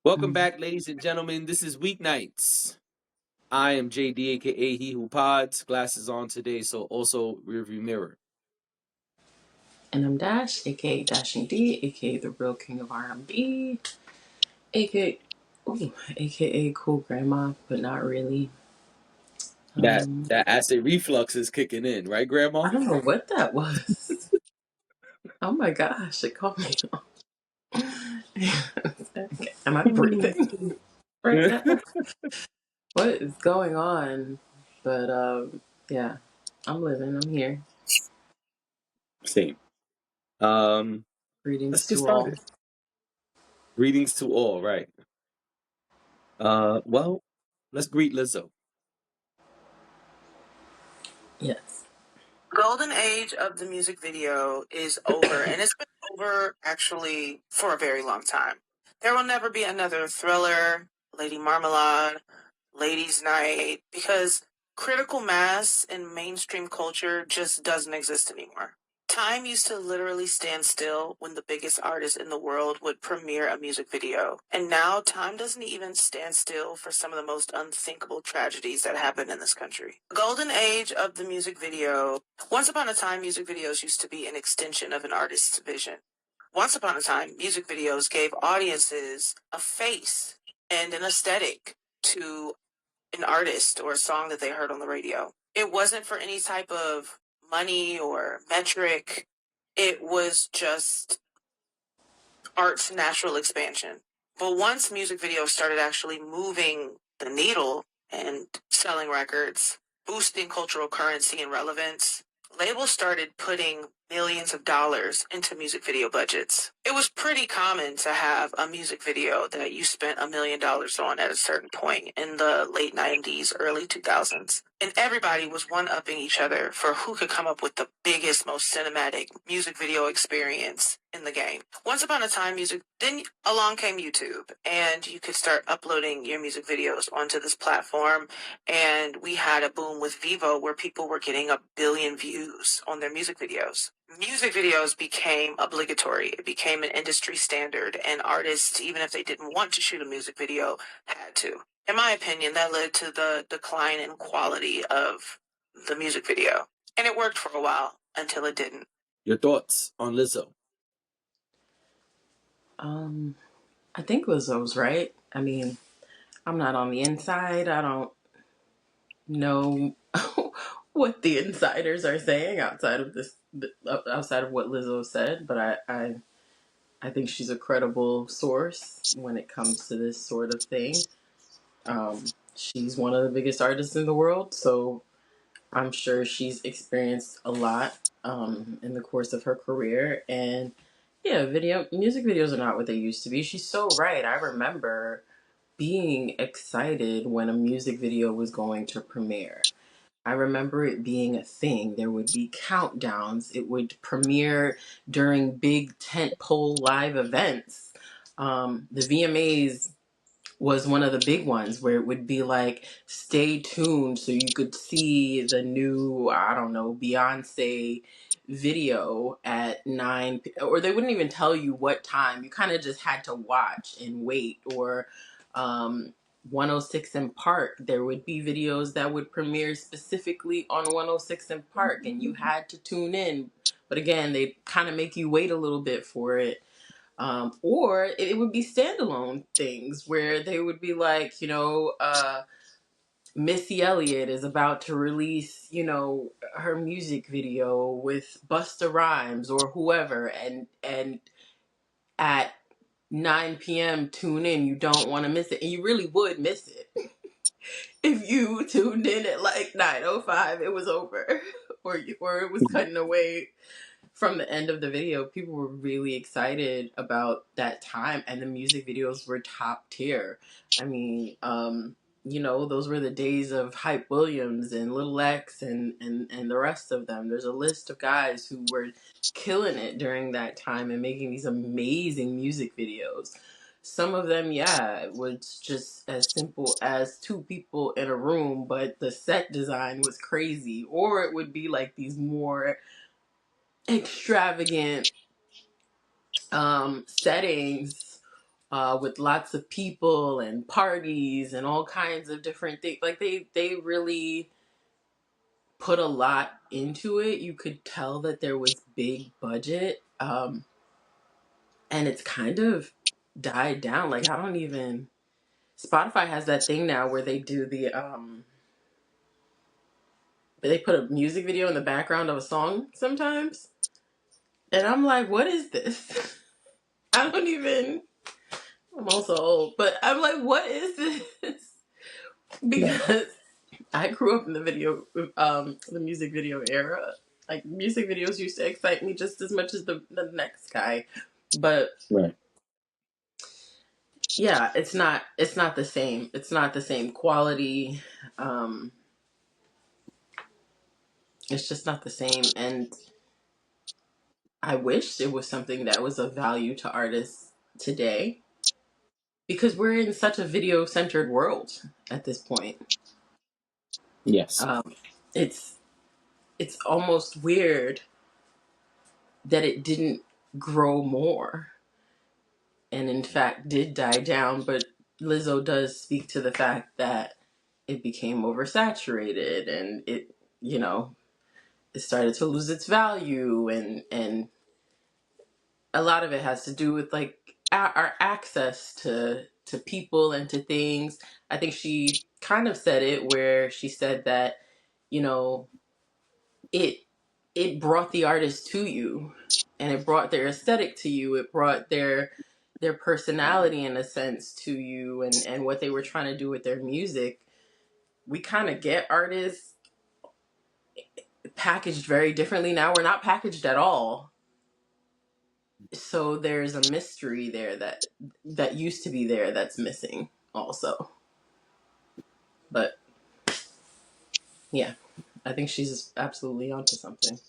Welcome back, ladies and gentlemen. This is Weeknights. I am JD, aka He Who Pods. Glasses on today, so also rearview mirror. And I'm Dash, aka Dashing D, aka the real king of R&B, aka aka cool grandma, but not really. That Um, that acid reflux is kicking in, right, Grandma? I don't know what that was. Oh my gosh, it caught me. Am I breathing right now? What is going on? But yeah, I'm living. I'm here. Same. Let's Greetings get to all. started. Greetings to all, right? Well, let's greet Lizzo. Yes. Golden age of the music video is over, and it's been over actually for a very long time. There will never be another Thriller, Lady Marmalade, Ladies' Night, because critical mass in mainstream culture just doesn't exist anymore. Time used to literally stand still when the biggest artist in the world would premiere a music video. And now time doesn't even stand still for some of the most unthinkable tragedies that happen in this country. The golden age of the music video. Once upon a time, music videos used to be an extension of an artist's vision. Once upon a time, music videos gave audiences a face and an aesthetic to an artist or a song that they heard on the radio. It wasn't for any type of money or metric. It was just art's natural expansion. But once music videos started actually moving the needle and selling records, boosting cultural currency and relevance, labels started putting millions of dollars into music video budgets. It was pretty common to have a music video that you spent $1 million on at a certain point in the late 90s, early 2000s. And everybody was one-upping each other for who could come up with the biggest, most cinematic music video experience in the game. Once upon a time, then along came YouTube, and you could start uploading your music videos onto this platform. And we had a boom with Vivo where people were getting 1 billion views on their music videos. Music videos became obligatory. It became an industry standard, and artists, even if they didn't want to shoot a music video, had to. In my opinion, that led to the decline in quality of the music video. And it worked for a while until it didn't. Your thoughts on Lizzo? I think Lizzo's right. I mean, I'm not on the inside. I don't know what the insiders are saying outside of outside of what Lizzo said, but I think she's a credible source when it comes to this sort of thing. She's one of the biggest artists in the world, so I'm sure she's experienced a lot in the course of her career. And yeah, music videos are not what they used to be. She's so right. I remember being excited when a music video was going to premiere. I remember it being a thing. There would be countdowns. It would premiere during big tentpole live events. The VMAs was one of the big ones where it would be like, stay tuned so you could see the new, I don't know, Beyonce video at 9, or they wouldn't even tell you what time. You kind of just had to watch and wait. Or 106 in Park, there would be videos that would premiere specifically on 106 in Park, and you had to tune in. But again, they kind of make you wait a little bit for it. Or it would be standalone things where they would be like, Missy Elliott is about to release, her music video with Busta Rhymes or whoever, and at 9 p.m. tune in. You don't want to miss it, and you really would miss it if you tuned in at like 9:05. It was over, or it was cutting away from the end of the video. People were really excited about that time, and the music videos were top tier. I mean, those were the days of Hype Williams and Little X and the rest of them. There's a list of guys who were killing it during that time and making these amazing music videos. Some of them, yeah, it was just as simple as two people in a room, but the set design was crazy. Or it would be like these more extravagant settings with lots of people and parties and all kinds of different things. Like they really put a lot into it. You could tell that there was big budget, and it's kind of died down. Like I don't even. Spotify has that thing now where they do they put a music video in the background of a song sometimes, and I'm like, what is this? I don't even. I'm also old, but I'm like, what is this? Because I grew up in the music video era. Like music videos used to excite me just as much as the next guy, but Right. yeah, it's not the same. It's not the same quality. Um, it's just not the same, and I wish it was something that was of value to artists today because we're in such a video centered world at this point. Yes. Um, it's it's almost weird that it didn't grow more and in fact did die down, but Lizzo does speak to the fact that it became oversaturated and it started to lose its value, and a lot of it has to do with like our access to people and to things. I think she kind of said it where she said that you know it it brought the artist to you, and it brought their aesthetic to you, it brought their personality in a sense to you, and what they were trying to do with their music. We kind of get artists packaged very differently now. We're not packaged at all, so there's a mystery there that used to be there that's missing also. But yeah, I think she's absolutely onto something.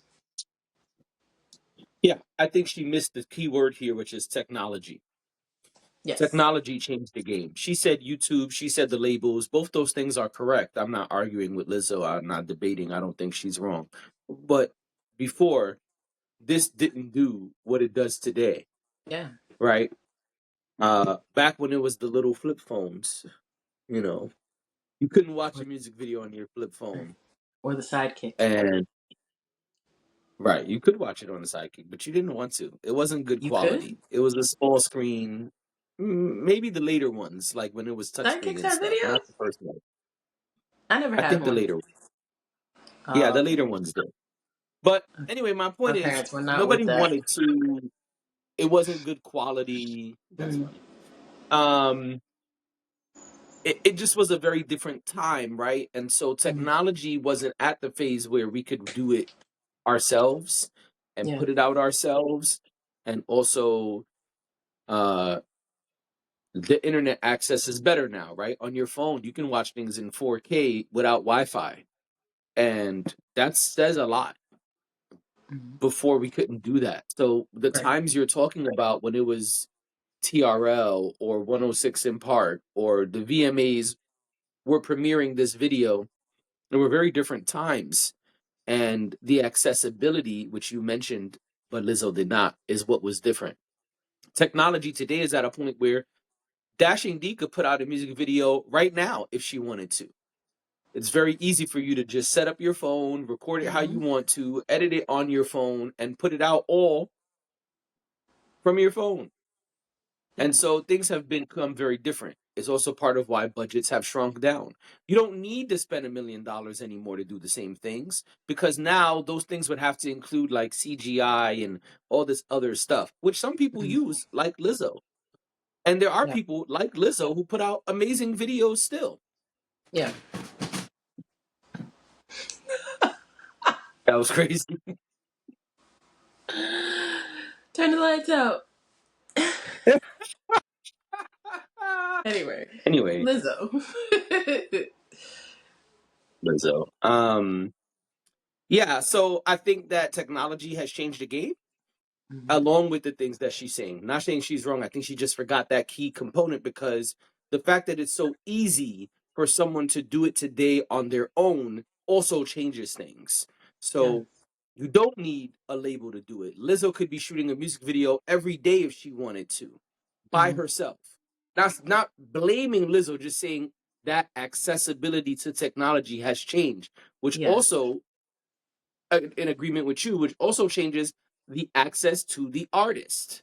Yeah, I think she missed the key word here, which is technology. Yes. Technology changed the game. She said YouTube, she said the labels. Both those things are correct. I'm not arguing with Lizzo. I'm not debating. I don't think she's wrong. But before, this didn't do what it does today, Yeah. right? Back when it was the little flip phones, you know, you couldn't watch or, a music video on your flip phone. or the sidekick. And right, you could watch it on the sidekick, but you didn't want to. It wasn't good You could. quality. It was a small screen. Maybe the later ones, like when it was touchscreen Sidekicks and have stuff, videos. not the first one. I never I had think the one. later, yeah, the Okay. later ones did. But anyway, my My point is, parents were not with nobody that. wanted to. It wasn't good quality. That's Mm, funny. Um, it just was a very different time, right? And so mm, technology wasn't at the phase where we could do it ourselves and yeah. put it out ourselves, and also uh the internet access is better now, right? On your phone, you can watch things in 4K without Wi-Fi, and that says a lot. Mm, Before we couldn't do that. So the right. times you're talking about when it was TRL or 106 in Park or the VMAs were premiering this video, there were very different times. And the accessibility, which you mentioned, but Lizzo did not, is what was different. Technology today is at a point where Dashing D could put out a music video right now if she wanted to. It's very easy for you to just set up your phone, record it how you Hmm. want to, edit it on your phone, and put it out all from your phone. Yeah. And so things have become very different. It's also part of why budgets have shrunk down. You don't need to spend $1 million anymore to do the same things because now those things would have to include like CGI and all this other stuff, which some people Mm, use, like Lizzo. And there are yeah. people like Lizzo who put out amazing videos still. Yeah. That was crazy. Turn the lights out. Anyway, Anyway, Lizzo. Lizzo. Yeah, so I think that technology has changed the game Mhm. along with the things that she's saying. Not saying she's wrong. I think she just forgot that key component because the fact that it's so easy for someone to do it today on their own also changes things. Yeah. So you don't need a label to do it. Lizzo could be shooting a music video every day if she wanted to by Hmm. herself. not blaming Lizzo, just saying that accessibility to technology has changed, which Yes. also, in agreement with you, which also changes the access to the artist.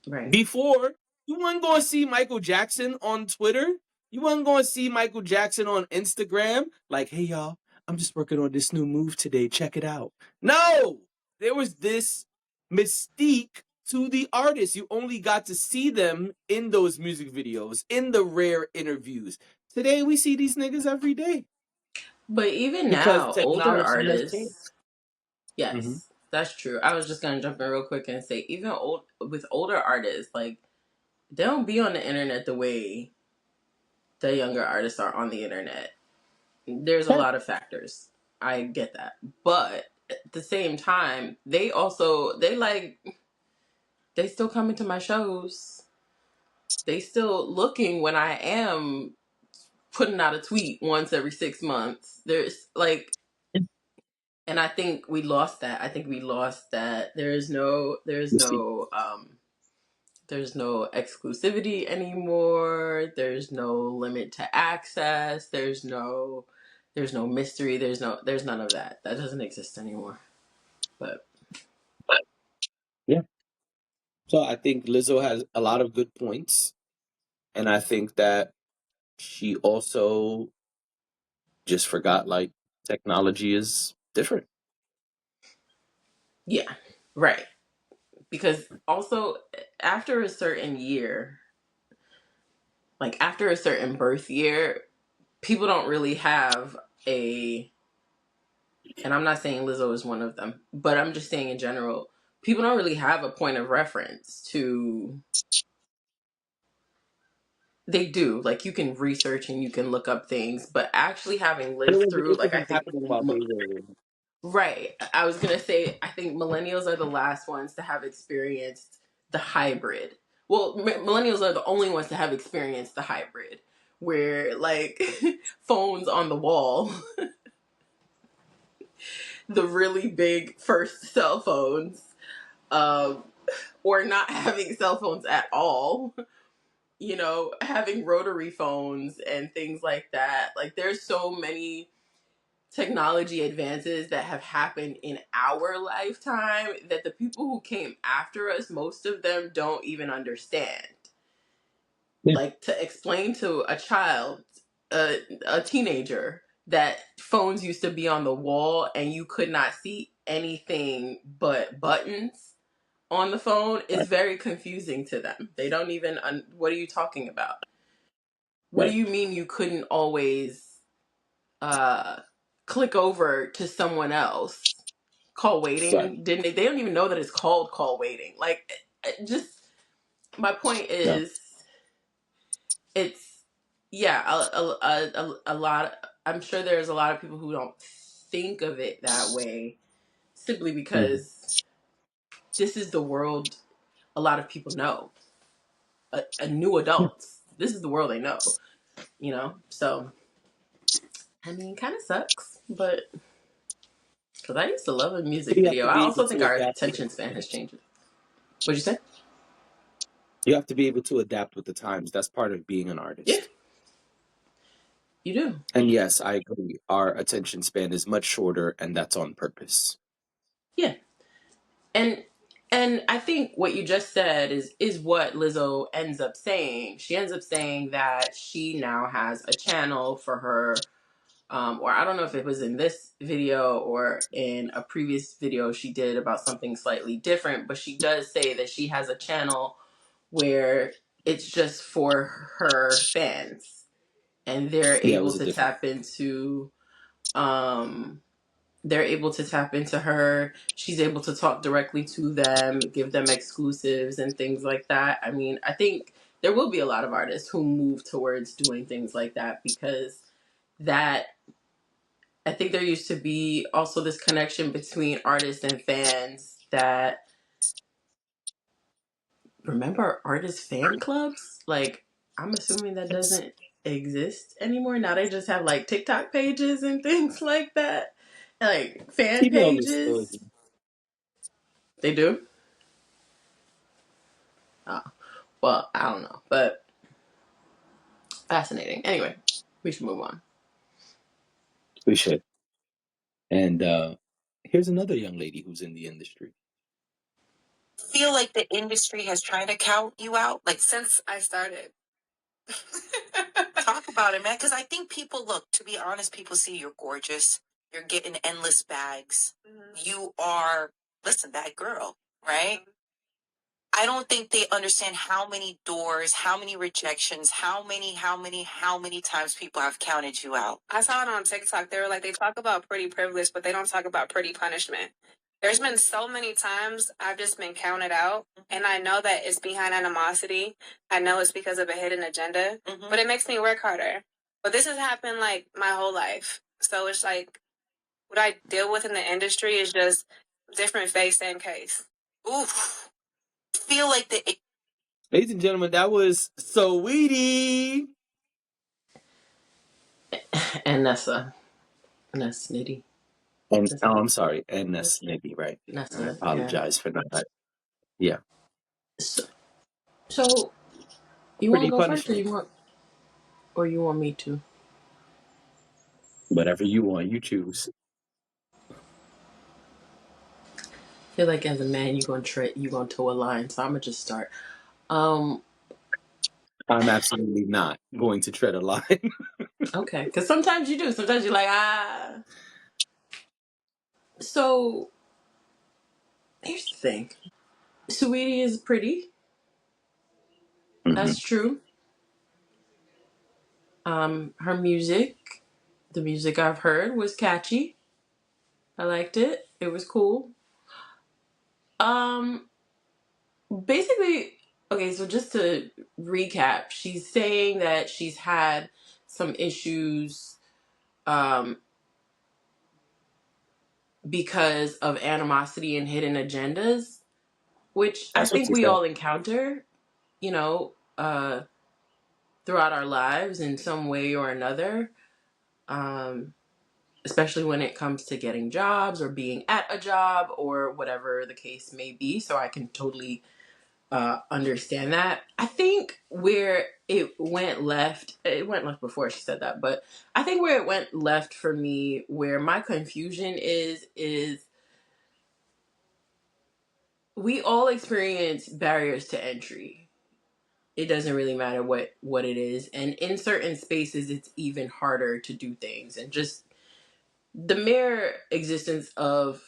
Right. Before, you weren't going to see Michael Jackson on Twitter. You weren't going to see Michael Jackson on Instagram. Like, hey, y'all, I'm just working on this new move today. Check it out. No, there was this mystique to the artist. You only got to see them in those music videos, in the rare interviews. Today, we see these niggas every day But even because now, older technology has changed. artists, Mm-hmm. yes, that's true. I was just gonna jump in real quick and say, even with older artists, like they don't be on the internet the way the younger artists are on the internet. There's a Yeah. lot of factors. I get that, but at the same time, they still come into my shows. They still looking when I am putting out a tweet once every 6 months. There's like, and I think we lost that. I think we lost that. You see. There's no exclusivity anymore. There's no limit to access. There's no mystery. There's none of that. That doesn't exist anymore. But Yeah. So I think Lizzo has a lot of good points. And I think that she also just forgot like technology is different. yeah, right. Because also after a certain year, like after a certain birth year, people don't really have a, and I'm not saying Lizzo is one of them, but I'm just saying in general, people don't really have a point of reference to, they do, like you can research and you can look up things, but actually having But lived through, it like I wasn't think happening while they were. right, I was gonna say I think millennials are the last ones to have experienced the hybrid. Well, millennials are the only ones to have experienced the hybrid where like phones on the wall, the really big first cell phones, um, or not having cell phones at all, having rotary phones and things like that. Like there's so many technology advances that have happened in our lifetime that the people who came after us, most of them don't even understand. Yeah. Like to explain to a child, a teenager, that phones used to be on the wall and you could not see anything but buttons on the phone is Right. very confusing to them. They don't even, what are you talking about? What do Right. you mean you couldn't always uh, click over to someone else? Call Right. waiting? Didn't they don't even know that it's called call waiting. Like, just my point No. is, it's yeah, a lot. I'm sure there's a lot of people who don't think of it that way simply Hmm. because this is the world a lot of people know. A new Yeah. adults. This is the world they know. So I mean, kind of sucks, but because I used to love a music You have video. to I be able also think to our adapt with the attention span has times. changed. What'd you say? You have to be able to adapt with the times. That's part of being an Yeah, artist. you do. And yes, I agree. Our attention span is much shorter, and that's on purpose. Yeah, and and I think what you just said is what Lizzo ends up saying. She ends up saying that she now has a channel for her, or I don't know if it was in this video or in a previous video she did about something slightly different, but she does say that she has a channel where it's just for her fans and Yeah, it was a different. um they're able to tap into her. She's able to talk directly to them, give them exclusives and things like that. I mean, I think there will be a lot of artists who move towards doing things like that because that I think there used to be also this connection between artists and fans that, remember artist fan clubs? Like, I'm assuming that Yes. doesn't exist anymore. Now they just have like TikTok pages and things like that. Like fan Female only still pages. exist. They do? Oh, well, I don't know. But Fascinating. Anyway, we should move on. We should. And here's another young lady who's in the industry. Feel like the industry has tried to count you out, like since I started. Talk about it, man. Because I think people look. To be honest, people see you're gorgeous. You're getting endless bags. You are, listen, that girl, right? I don't think they understand how many doors, how many rejections, how many times people have counted you out. I saw it on TikTok. They were like, they talk about pretty privilege, but they don't talk about pretty punishment. There's been so many times I've just been counted out, and I know that it's behind animosity. I know it's because of a hidden agenda, but it makes me work harder. But this has happened like my whole life. So it's like what I deal with in the industry is just different face, same case. Oof. Feel like the Ladies and gentlemen, that was Saweetie. And Nessa. Nessa Nitty. And Nessa. oh, I'm sorry, and that's Nibby, right? I Nessa, yeah. apologize for not. Yeah, So you want to pretty go first, punishment. or you want me to? Whatever you want, you choose. I feel like as a man, you gonna toe a line, so I'm gonna just start. Um, I'm absolutely not going to tread a line. okay, because sometimes you do. Sometimes you're like, ah. So here's the thing: Sweetie is pretty. Hmm. That's true. Her music, the music I've heard, was catchy. I liked it. It was cool. Um, basically, okay. So just to recap, she's saying that she's had some issues. Um, because of animosity and hidden agendas, which I That's what think she we said. all encounter, you know, throughout our lives in some way or another, um, especially when it comes to getting jobs or being at a job or whatever the case may be. So I can totally understand that. I think where it went left before she said that, but I think where it went left for me, where my confusion is we all experience barriers to entry. It doesn't really matter what it is, and in certain spaces it's even harder to do things, and just the mere existence of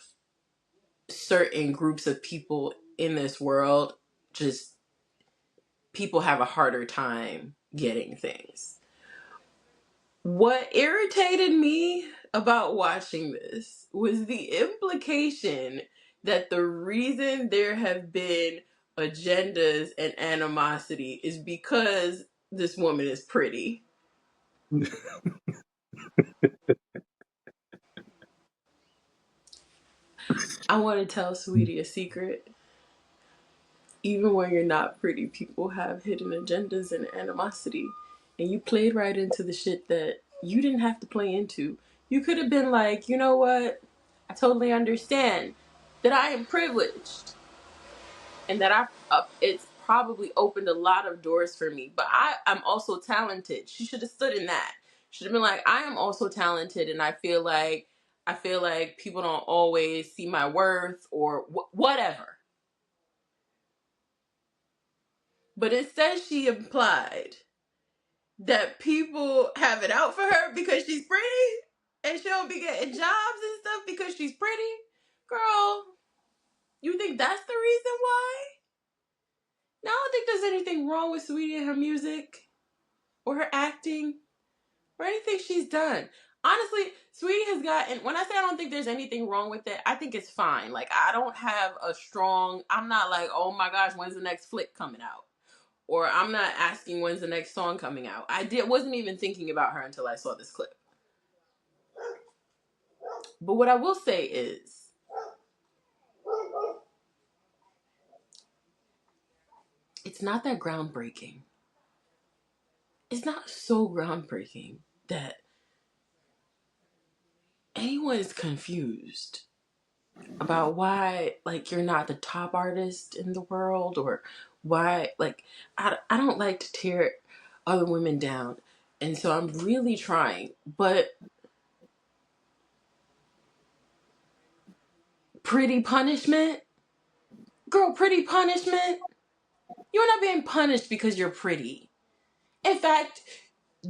certain groups of people in this world, just people have a harder time getting things. What irritated me about watching this was the implication that the reason there have been agendas and animosity is because this woman is pretty. I want to tell Sweetie a secret. Even when you're not pretty, people have hidden agendas and animosity. And you played right into the shit that you didn't have to play into. You could have been like, you know what? I totally understand that I am privileged and that it's probably opened a lot of doors for me. But I'm also talented. She should have stood in that. Should have been like, I am also talented, and I feel like people don't always see my worth or whatever. But instead, she implied that people have it out for her because she's pretty, and she don't be getting jobs and stuff because she's pretty. Girl, you think that's the reason why? Now, I don't think there's anything wrong with Sweetie and her music or her acting or anything she's done. Honestly, Sweetie has gotten, when I say I don't think there's anything wrong with it, I think it's fine. Like, I don't have I'm not like, oh my gosh, when's the next flick coming out? Or I'm not asking when's the next song coming out. Wasn't even thinking about her until I saw this clip. But what I will say is, it's not that groundbreaking. It's not so groundbreaking that anyone is confused about why, like, you're not the top artist in the world, or why, like, I don't like to tear other women down. And so I'm really trying. But pretty punishment? Girl, pretty punishment? You're not being punished because you're pretty. In fact,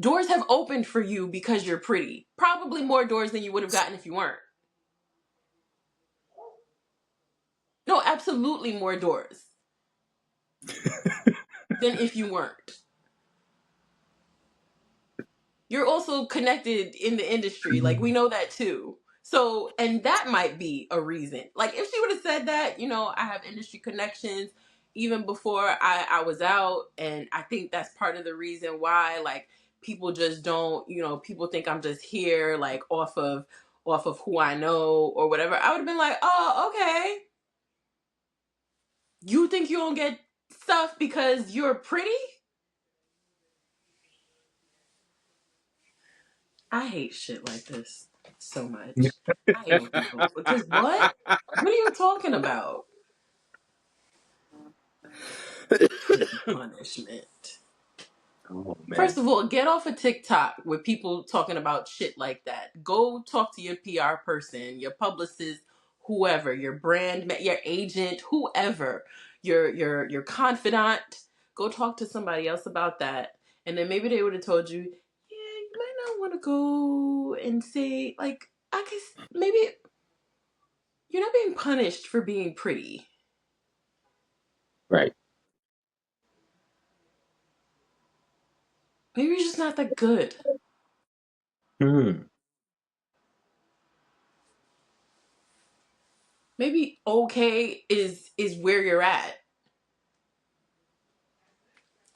doors have opened for you because you're pretty. Probably more doors than you would have gotten if you weren't. No, absolutely more doors than if you weren't. You're also connected in the industry. Like, we know that too. So, and that might be a reason. Like, if she would have said that, I have industry connections even before I was out. And I think that's part of the reason why, like, people just don't, people think I'm just here, like, off of who I know or whatever. I would have been like, oh, okay. You think you don't get stuff because you're pretty? I hate shit like this so much. I hate when people, because what? What are you talking about? Pretty punishment. Oh First man. of all, get off of TikTok with people talking about shit like that. Go talk to your PR person, your publicist, whoever, your your agent, whoever, your confidant. Go talk to somebody else about that, and then maybe they would have told you, yeah, you might not want to go and say like, I guess maybe you're not being punished for being pretty. Right. Maybe you're just not that good. Hmm. Maybe okay is where you're at.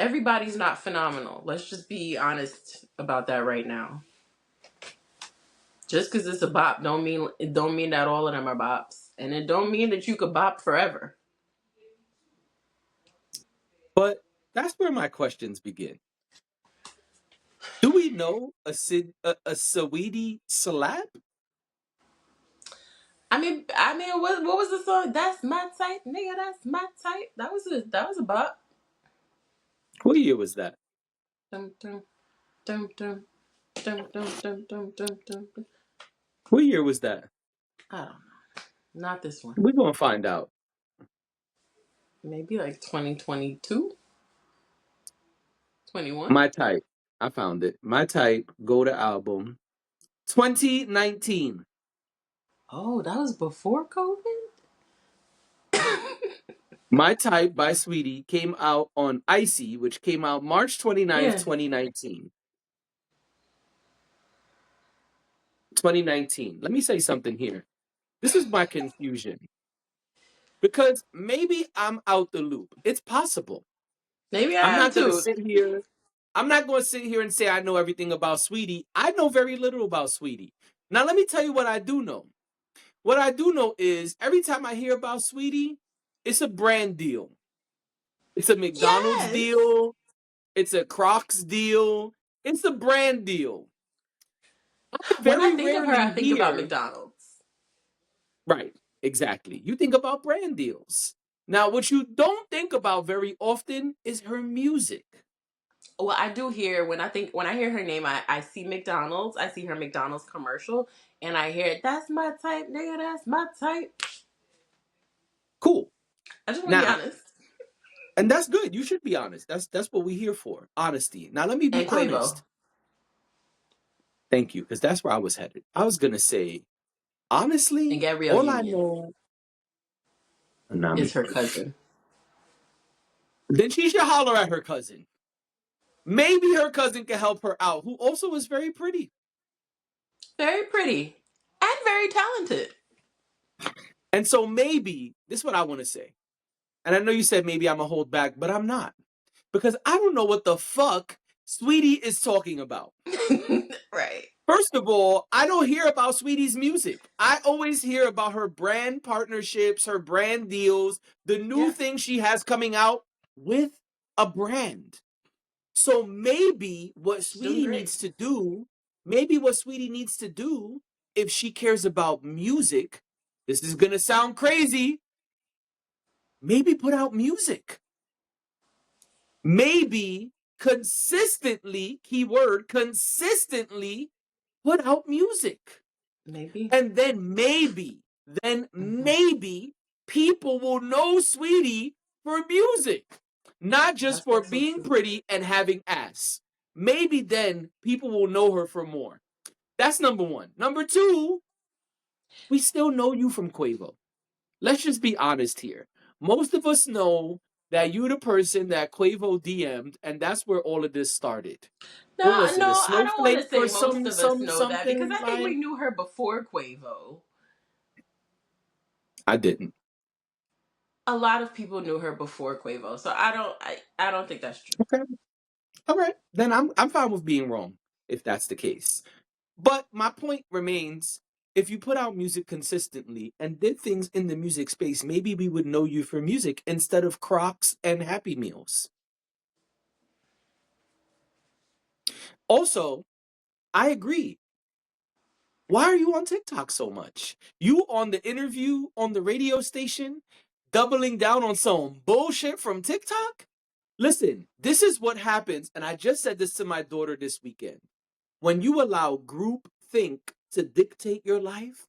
Everybody's not phenomenal. Let's just be honest about that right now. Just because it's a bop don't mean that all of them are bops, and it don't mean that you could bop forever. But that's where my questions begin. Do we know a Saweetie slap? What was the song? That's my type, nigga. That's my type. That was a bop. What year was that? Dum dum dum dum dum dum dum dum dum dum. What year was that? I don't know. Not this one. We're gonna find out. Maybe like 2022, 21. My type. I found it. My type. Go to album. 2019. Oh, that was before COVID? My Type by Sweetie came out on Icy, which came out March 29th, Yeah. 2019. 2019. Let me say something here. This is my confusion. Because maybe I'm out the loop. It's possible. Maybe I I'm am not gonna too. sit here. I'm not gonna sit here and say I know everything about Sweetie. I know very little about Sweetie. Now let me tell you what I do know. What I do know is every time I hear about Sweetie, it's a brand deal. It's a McDonald's Yes. deal. It's a Crocs deal. It's a brand deal. I When I very think of her, I rarely think about hear. McDonald's. Right, exactly. You think about brand deals. Now, what you don't think about very often is her music. Well, I do hear when I hear her name, I see McDonald's. I see her McDonald's commercial, and I hear that's my type, nigga. That's my type. Cool. I just want to be Now, honest. and that's good. You should be honest. That's what we're here for. Honesty. Now, let me be And Quavo honest. Thank you, because that's where I was headed. I was gonna say, and honestly, Gabrielle all I Union know. Not me is her first. cousin. Then she should holler at her cousin. Maybe her cousin can help her out, who also is very pretty. Very pretty and very talented. And so maybe this is what I want to say. And I know you said maybe I'm a hold back, but I'm not. Because I don't know what the fuck Sweetie is talking about. Right. First of all, I don't hear about Sweetie's music. I always hear about her brand partnerships, her brand deals, the new Yeah. things she has coming out with a brand. So maybe what She's doing Sweetie great. needs to do, maybe what Sweetie needs to do, if she cares about music, this is going to sound crazy, maybe put out music. Maybe consistently, keyword, consistently put out music. Maybe. And then Hmm. maybe people will know Saweetie for music, not just That's for also being true. pretty and having ass. Maybe then people will know her for more. That's number one. Number two, we still know you from Quavo. Let's just be honest here. Most of us know that you the person that Quavo DM'd, and that's where all of this started. What No, was it? A no, I don't want snowflake to say or most of us know that because something I think we line? knew her before Quavo. I didn't. A lot of people knew her before Quavo, so I don't think that's true. Okay. All right. Then I'm fine with being wrong if that's the case. But my point remains, if you put out music consistently and did things in the music space, maybe we would know you for music instead of Crocs and Happy Meals. Also, I agree. Why are you on TikTok so much? You on the interview on the radio station, doubling down on some bullshit from TikTok? Listen, this is what happens, and I just said this to my daughter this weekend. When you allow group think to dictate your life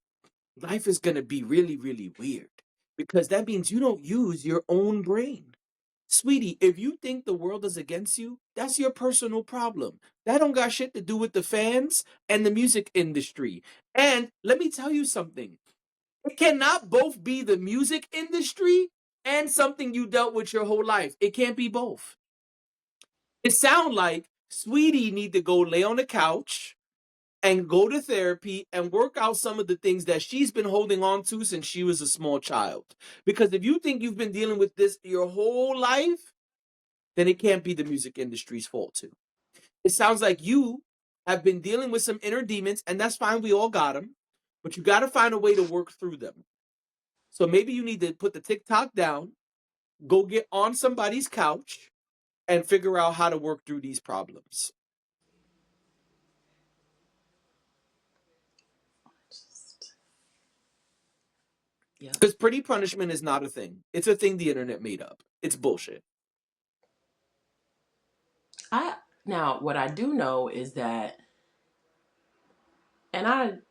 is going to be really, really weird because that means you don't use your own brain. Sweetie, if you think the world is against you, that's your personal problem. That don't got shit to do with the fans and the music industry. And let me tell you something. It cannot both be the music industry and something you dealt with your whole life. It can't be both. It sounds like Sweetie need to go lay on the couch and go to therapy and work out some of the things that she's been holding on to since she was a small child. Because if you think you've been dealing with this your whole life, then it can't be the music industry's fault too. It sounds like you have been dealing with some inner demons, and that's fine. We all got them, but you got to find a way to work through them. So maybe you need to put the TikTok down, go get on somebody's couch, and figure out how to work through these problems. Just, yep. Because pretty punishment is not a thing. It's a thing the internet made up. It's bullshit. I Now what I do know is that, and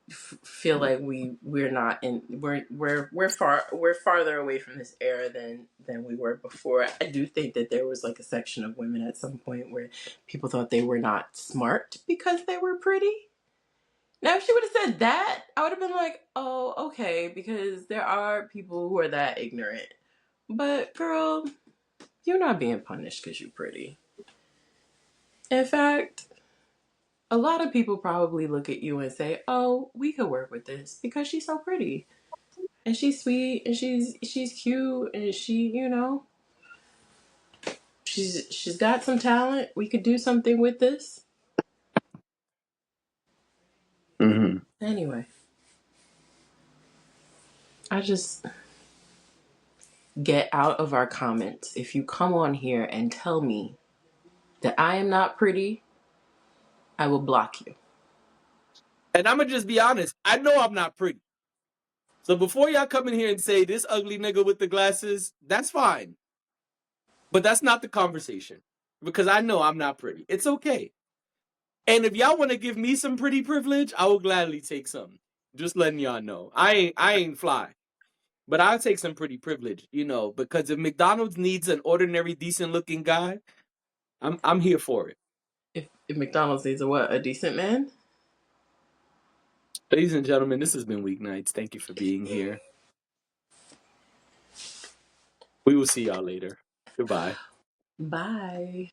feel like we're not in we're farther away from this era than we were before. I do think that there was like a section of women at some point where people thought they were not smart because they were pretty. Now, if she would have said that, I would have been like, oh, okay, because there are people who are that ignorant. But girl, you're not being punished because you're pretty. In fact, a lot of people probably look at you and say, "Oh, we could work with this because she's so pretty and she's sweet and she's cute and she's got some talent. We could do something with this." Mm-hmm. Anyway, I just get out of our comments. If you come on here and tell me that I am not pretty, I will block you. And I'm gonna just be honest. I know I'm not pretty. So before y'all come in here and say this ugly nigga with the glasses, that's fine. But that's not the conversation. Because I know I'm not pretty. It's okay. And if y'all want to give me some pretty privilege, I will gladly take some. Just letting y'all know. I ain't fly. But I'll take some pretty privilege, because if McDonald's needs an ordinary, decent looking guy, I'm here for it. If McDonald's needs a decent man. Ladies and gentlemen, this has been Weeknights. Thank you for being here. We will see y'all later. Goodbye. Bye.